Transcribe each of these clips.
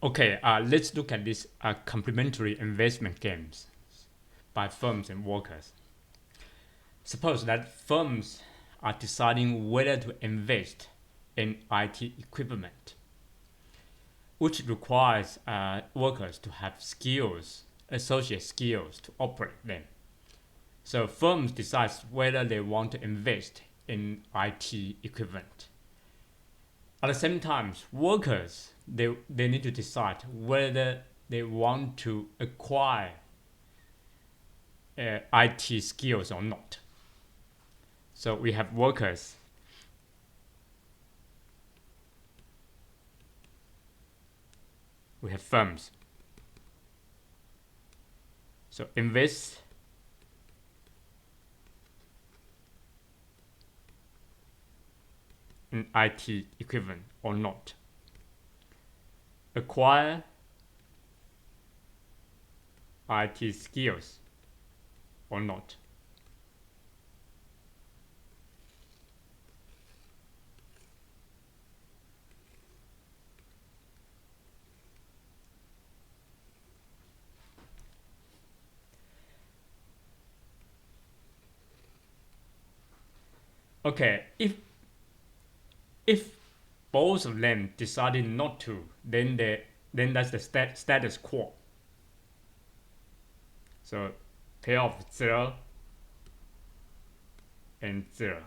Okay, let's look at these complementary investment games by firms and workers. Suppose that firms are deciding whether to invest in IT equipment, which requires workers to have skills, associate skills to operate them. So firms decide whether they want to invest in IT equipment. At the same time, workers they need to decide whether they want to acquire IT skills or not. So we have workers, we have firms. So invest in IT equipment or not. Acquire IT skills or not. Okay, if both of them decided not to, then that's the status quo. So payoff 0 and 0.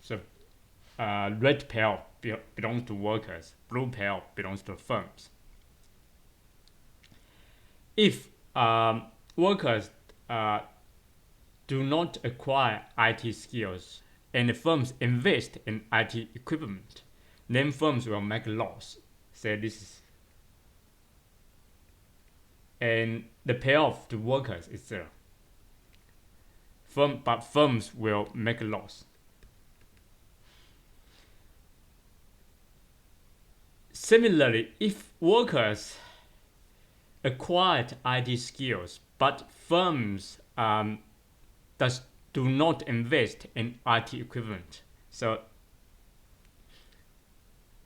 So red payoff belongs to workers, blue payoff belongs to firms. If workers do not acquire IT skills and the firms invest in IT equipment, then firms will make loss. Say this is, and the payoff to workers is 0. But firms will make a loss. Similarly, if workers acquired IT skills, but firms do not invest in IT equipment, so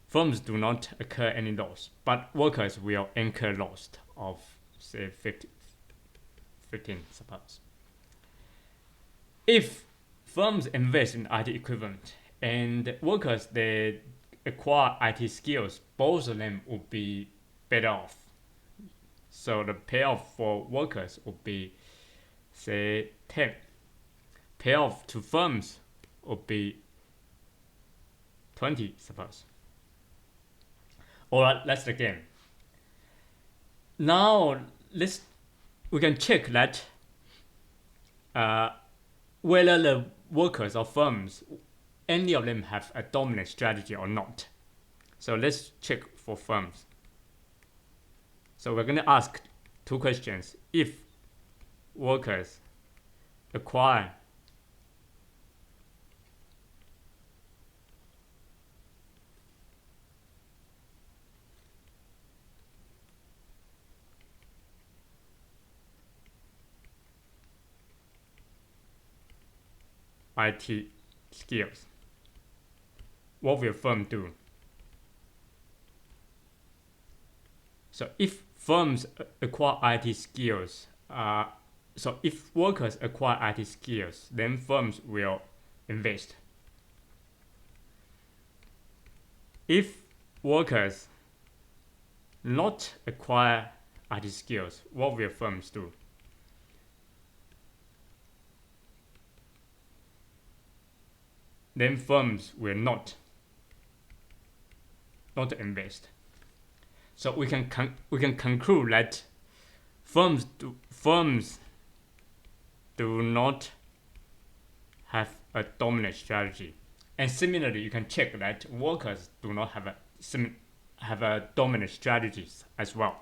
firms do not incur any loss, but workers will incur loss of say 15, suppose. If firms invest in IT equipment and workers they acquire IT skills, both of them would be better off. So the payoff for workers would be say 10. Payoff to firms would be 20, suppose. Alright, that's the game. Now we can check that whether the workers or firms, any of them have a dominant strategy or not. So let's check for firms. So we're going to ask two questions. If workers acquire IT skills, what will firm do? So if firms acquire IT skills, so if workers acquire IT skills, then firms will invest. If workers not acquire IT skills, what will firms do? Then firms will not invest. So we can conclude that firms do not have a dominant strategy, and similarly, you can check that workers do not have a dominant strategies as well.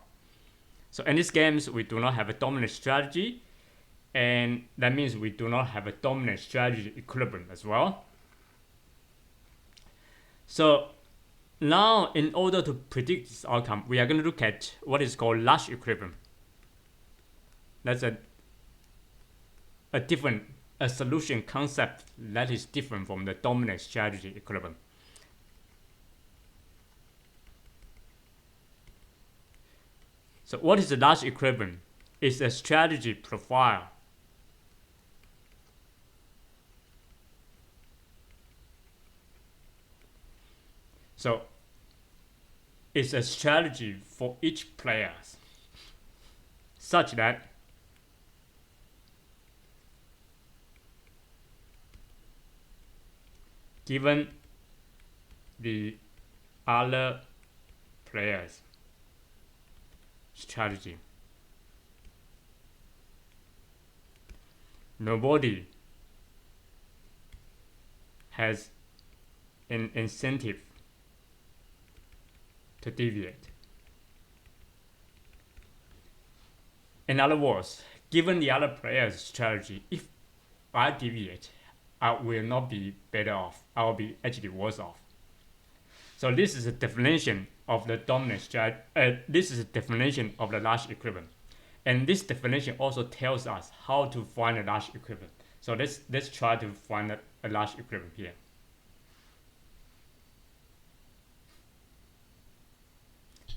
So in these games, we do not have a dominant strategy, and that means we do not have a dominant strategy equilibrium as well. So now, in order to predict this outcome, we are going to look at what is called Nash equilibrium. That's a solution concept that is different from the dominant strategy equilibrium. So what is the Nash equilibrium? It's a strategy profile. So it's a strategy for each player such that given the other players' strategy, nobody has an incentive to deviate. In other words, given the other player's strategy, if I deviate, I will not be better off. I will be actually worse off. So this is a definition of the dominant strategy. This is a definition of the Nash equilibrium, and this definition also tells us how to find a Nash equilibrium. So let's try to find a Nash equilibrium here.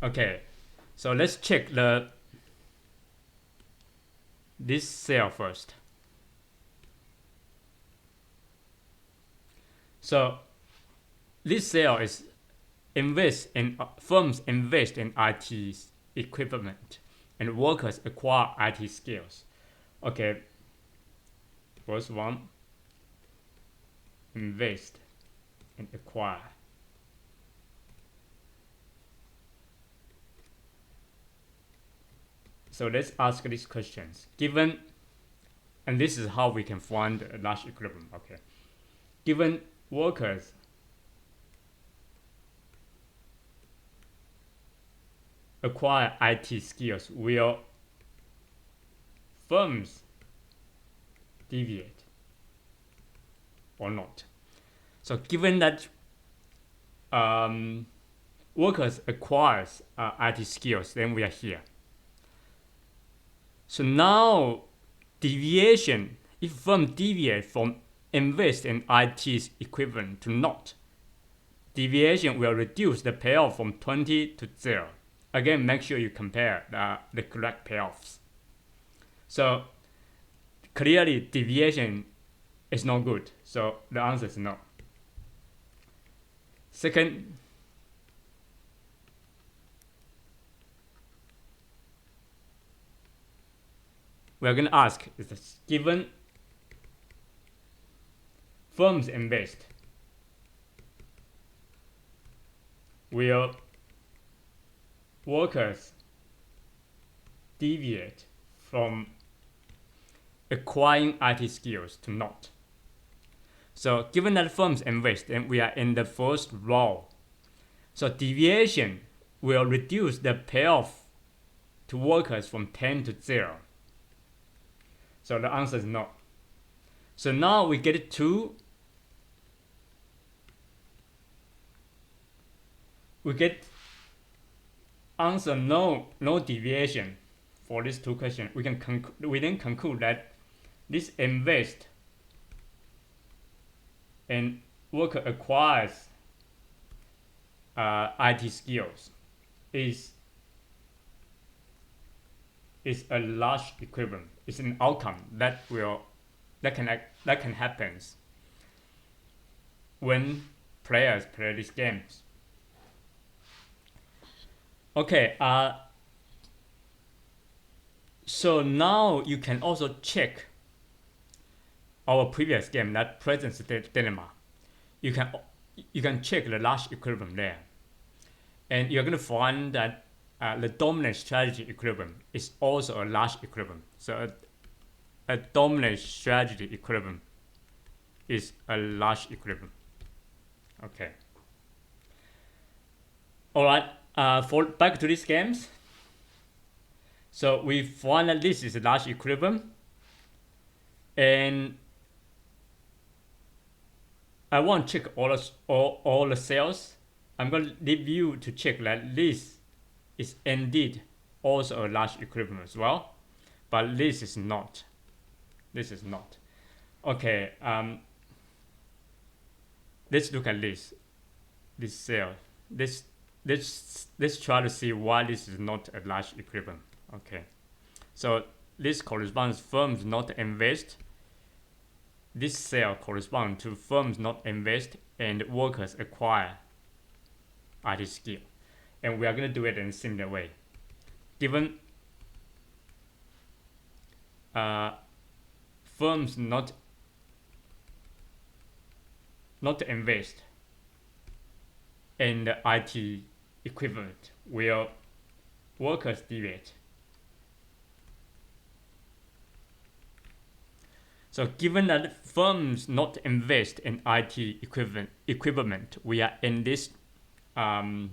Okay, so let's check this cell first. So this cell is firms invest in IT equipment and workers acquire IT skills. Okay, first one, invest and acquire. So let's ask these questions. Given, and this is how we can find a Nash equilibrium. Okay, given workers acquire IT skills, will firms deviate or not? So given that workers acquires IT skills, then we are here. So now deviation, if firm deviate from invest in IT equivalent to not, deviation will reduce the payoff from 20 to 0. Again, make sure you compare the correct payoffs. So clearly deviation is not good. So the answer is no. Second, we're going to ask, is this given firms invest, will workers deviate from acquiring IT skills to not? So given that firms invest, and we are in the first row, so deviation will reduce the payoff to workers from 10 to 0. So the answer is no. So now we get to, we get answer no deviation for these two questions. We then conclude that this invest and worker acquires IT skills is a Nash equilibrium. It's an outcome that can happen when players play these games. Okay, so now you can also check our previous game, that presence dilemma. You can check the Nash equilibrium there, and you're going to find that the dominant strategy equilibrium is also a Nash equilibrium. So a dominant strategy equilibrium is a Nash equilibrium. Okay. All right. Back to these games. So we find that this is a Nash equilibrium, and I want to check all the cells. I'm going to leave you to check that this is indeed also a Nash equilibrium as well, but this is not. This is not. Okay. Let's look at this cell. This let's try to see why this is not a Nash equilibrium. Okay, so this corresponds firms not invest. This cell corresponds to firms not invest and workers acquire IT skill, and we are going to do it in a similar way. Given firms not invest and the IT equivalent where workers deviate. So given that firms not invest in IT equipment, we are in this row,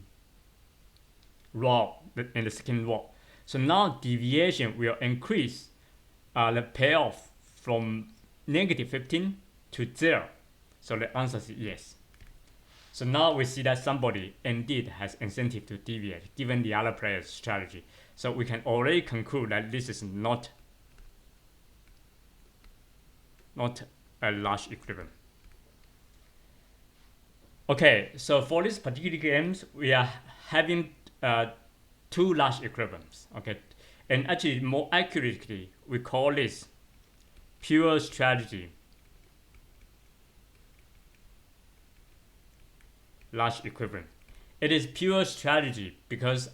in the second row. So now deviation will increase the payoff from negative 15 to 0. So the answer is yes. So now we see that somebody indeed has incentive to deviate given the other player's strategy. So we can already conclude that this is not a Nash equilibrium. Okay, so for this particular games, we are having two Nash equilibriums. Okay, and actually more accurately, we call this pure strategy Nash equilibrium. It is pure strategy because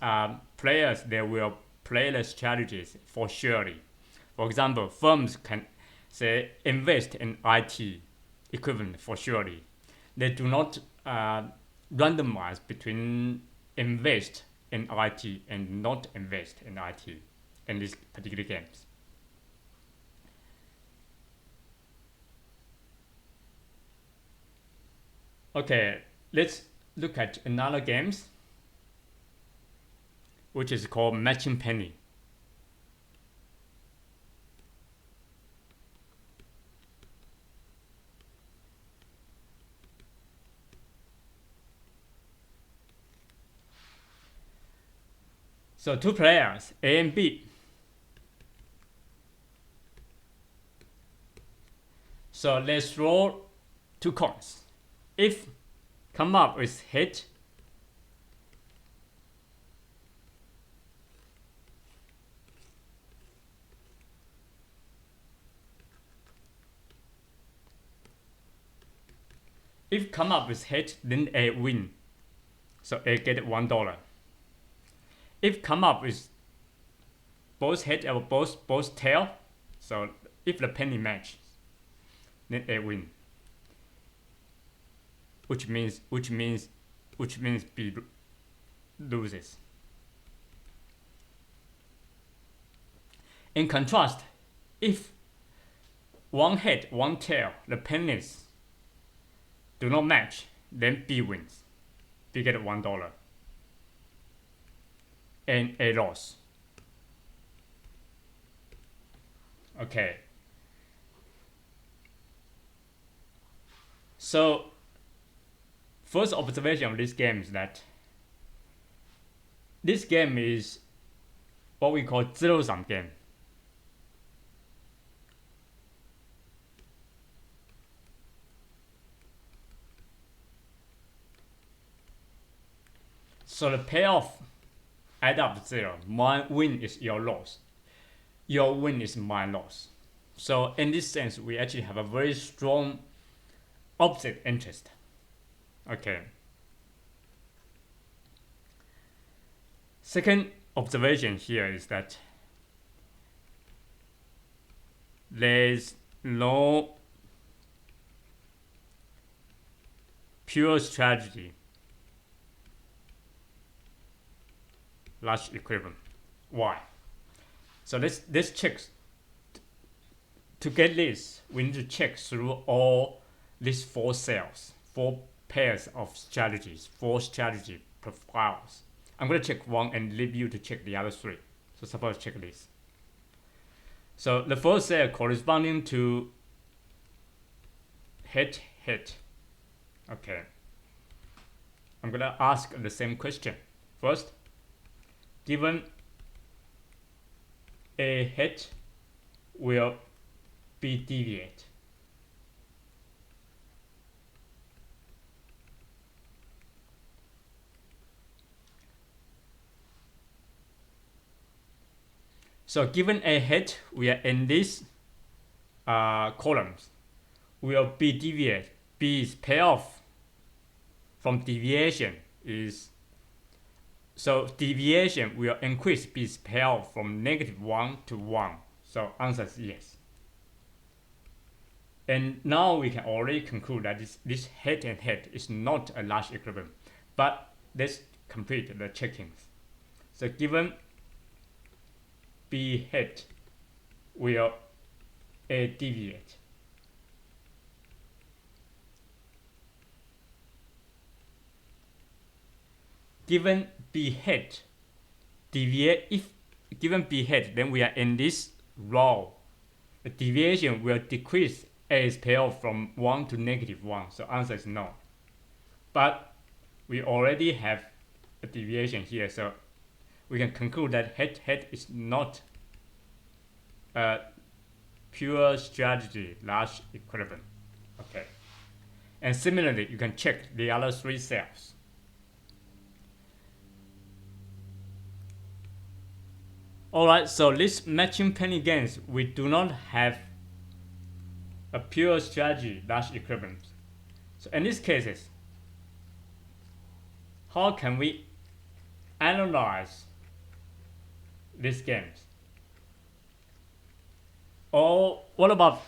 players, they will play the strategies for surely. For example, firms can say invest in IT equivalent for surely. They do not randomize between invest in IT and not invest in IT in these particular games. Okay, let's look at another games which is called matching penny. So two players, A and B. So let's roll two coins. If come up with hit, if come up with hit, then A win. So A get $1. If come up with both head or both tail, so if the penny match, then A win. Which means B loses. In contrast, if one head, one tail, the pennies do not match, then B wins. B get $1. And A loss. Okay. So first observation of this game is that this game is what we call zero-sum game. So the payoff add up to 0. My win is your loss. Your win is my loss. So in this sense, we actually have a very strong opposite interest. Okay. Second observation here is that there's no pure strategy Nash equilibrium. Why? So let's check. To get this, we need to check through all these four cells, four pairs of strategies, four strategy profiles. I'm going to check one and leave you to check the other three. So suppose check this. So the first cell corresponding to hit. Okay. I'm going to ask the same question. First, given a hit will be deviate. So given a head, we are in these columns. Will B deviate? B is payoff from deviation is, so deviation will increase B's payoff from -1 to 1. So answer is yes. And now we can already conclude that this head and head is not a large equilibrium. But let's complete the checkings. So given B head, will A deviate? Given B head deviate, if given B head, then we are in this row. The deviation will decrease A's payoff from 1 to -1. So answer is no. But we already have a deviation here, so we can conclude that head is not a pure strategy large equilibrium. Okay. And similarly, you can check the other 3 cells. Alright, so this matching penny gains, we do not have a pure strategy large equilibrium. So in these cases, how can we analyze these games? Or what about,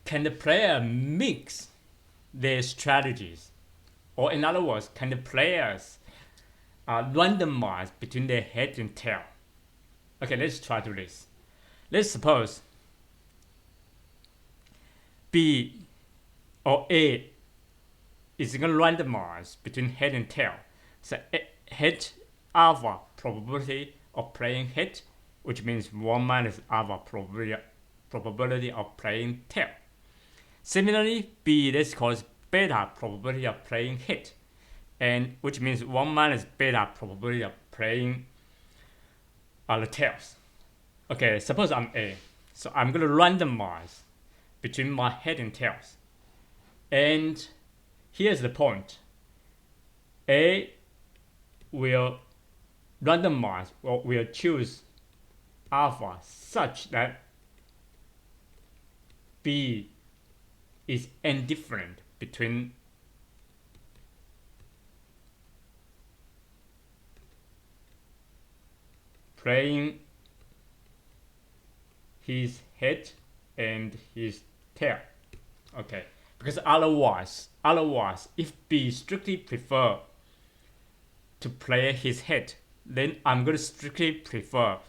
can the player mix their strategies? Or in other words, can the players randomize between their head and tail? Okay, let's try to do this. Let's suppose B or A is going to randomize between head and tail. So head alpha probability of playing head, which means 1 minus alpha probability of playing tail. Similarly, B, let's call it beta probability of playing head, and which means 1 minus beta probability of playing the tails. Okay, suppose I'm A. So I'm going to randomize between my head and tails. And here's the point. A will randomize, or will choose alpha such that B is indifferent between playing his head and his tail. Okay, because otherwise, if B strictly prefer to play his head, then I'm going to strictly prefer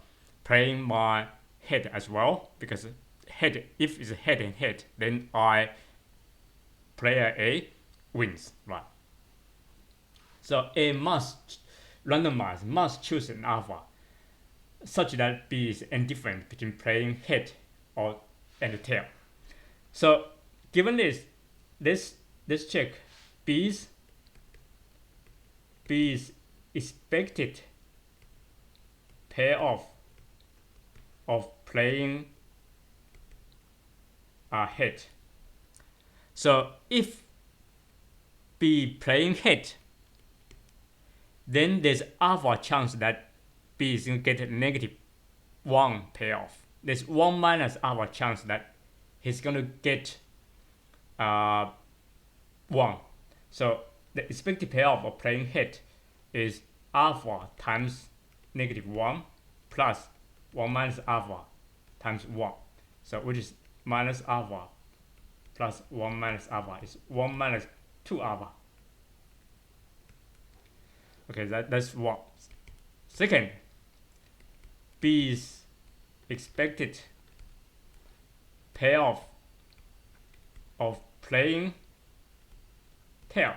playing my head as well, because head, if it's head and head, then player A wins, right? So A must randomize, must choose an alpha such that B is indifferent between playing head and tail. So given this, let's check B's expected payoff of playing head. So if B playing head, then there's alpha chance that B is going to get a -1 payoff. There's 1 minus alpha chance that he's going to get 1. So the expected payoff of playing head is alpha times -1 plus 1 minus alpha times 1. So which is minus alpha plus 1 minus alpha is 1 minus 2 alpha. Okay, that's 1. Second, B's expected payoff of playing tail.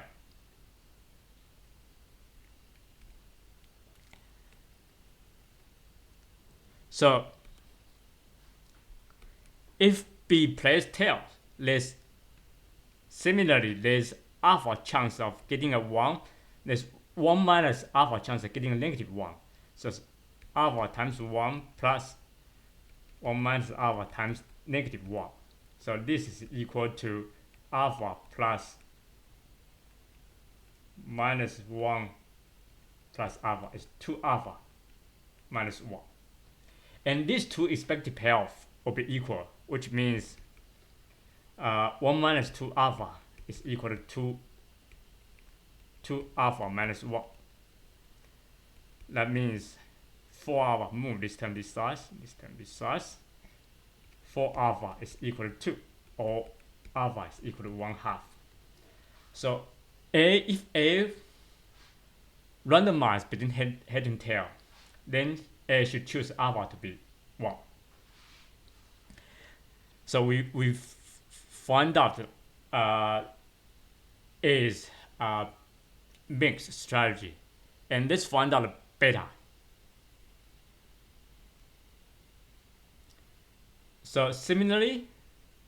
So if B plays tail, there's alpha chance of getting a 1. There's 1 minus alpha chance of getting a -1. So it's alpha times 1 plus 1 minus alpha times -1. So this is equal to alpha plus -1 plus alpha is 2 alpha minus 1. And these two expected payoff will be equal, which means 1 minus 2 alpha is equal to 2 alpha minus 1. That means 4 alpha, move this term this size, this term this size. 4 alpha is equal to 2, or alpha is equal to 1/2. So if A randomized between head and tail, then A should choose alpha to be 1. So we find out A's mixed strategy, and let's find out beta. So similarly,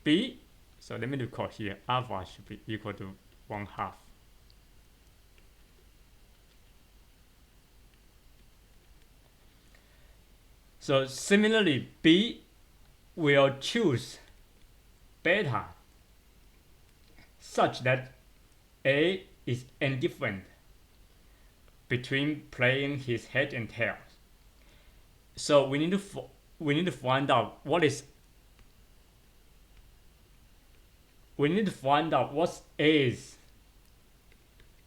B, so let me record here, alpha should be equal to 1/2. So similarly, B will choose beta such that A is indifferent between playing his head and tail. So we need to find out what's A's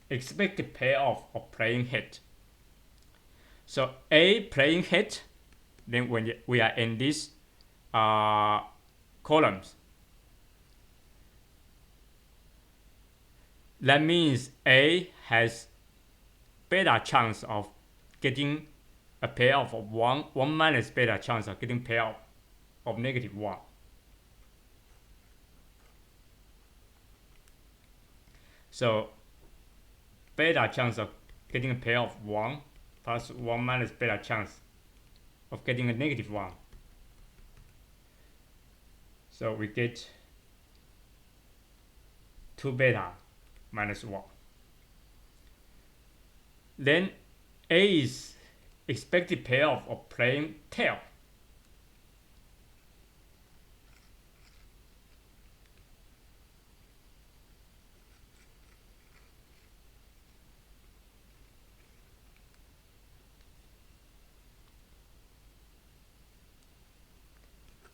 expected payoff of playing head. So A playing head, then when we are in these columns, that means A has beta chance of getting a payoff of 1 minus beta chance of getting payoff of -1. So beta chance of getting a payoff of 1 plus 1 minus beta chance of getting a -1. So we get 2 beta minus 1. Then A's expected payoff of playing tail.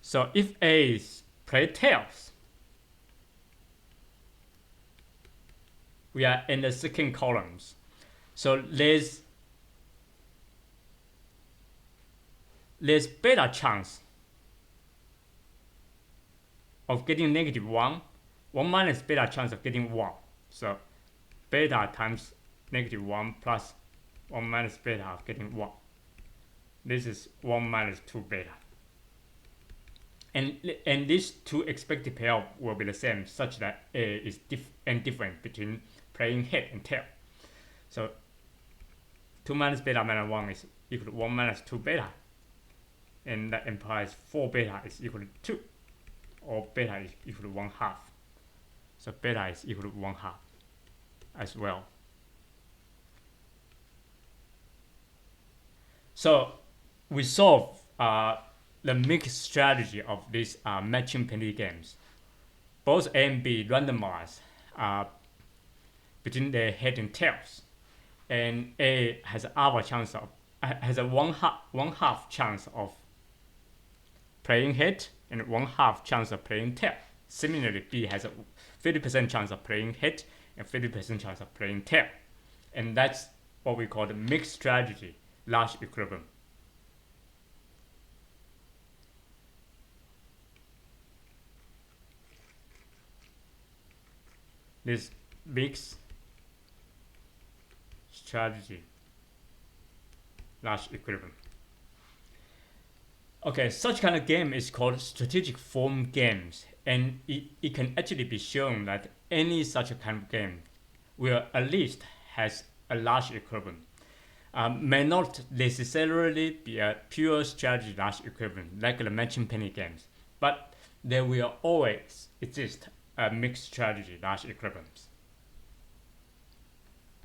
So if A's play tails, we are in the second columns. So there's beta chance of getting -1, 1 minus beta chance of getting 1. So beta times -1 plus 1 minus beta of getting 1. This is 1 minus 2 beta. And these two expected payoff will be the same, such that A is indifferent between playing head and tail. So 2 minus beta minus 1 is equal to 1 minus 2 beta. And that implies 4 beta is equal to 2, or beta is equal to 1/2. So beta is equal to 1/2 as well. So we solve the mixed strategy of these matching penalty games. Both A and B randomized between their head and tails, and A has a 1/2 chance of playing head and 1/2 chance of playing tail. Similarly, B has a 50% chance of playing head and 50% chance of playing tail, and that's what we call the mixed strategy Nash equilibrium. This mixed strategy Nash equilibrium. Okay, such kind of game is called strategic form games, and it can actually be shown that any such a kind of game will at least has a Nash equilibrium. May not necessarily be a pure strategy Nash equilibrium like the matching penny games, but there will always exist a mixed strategy Nash equilibriums.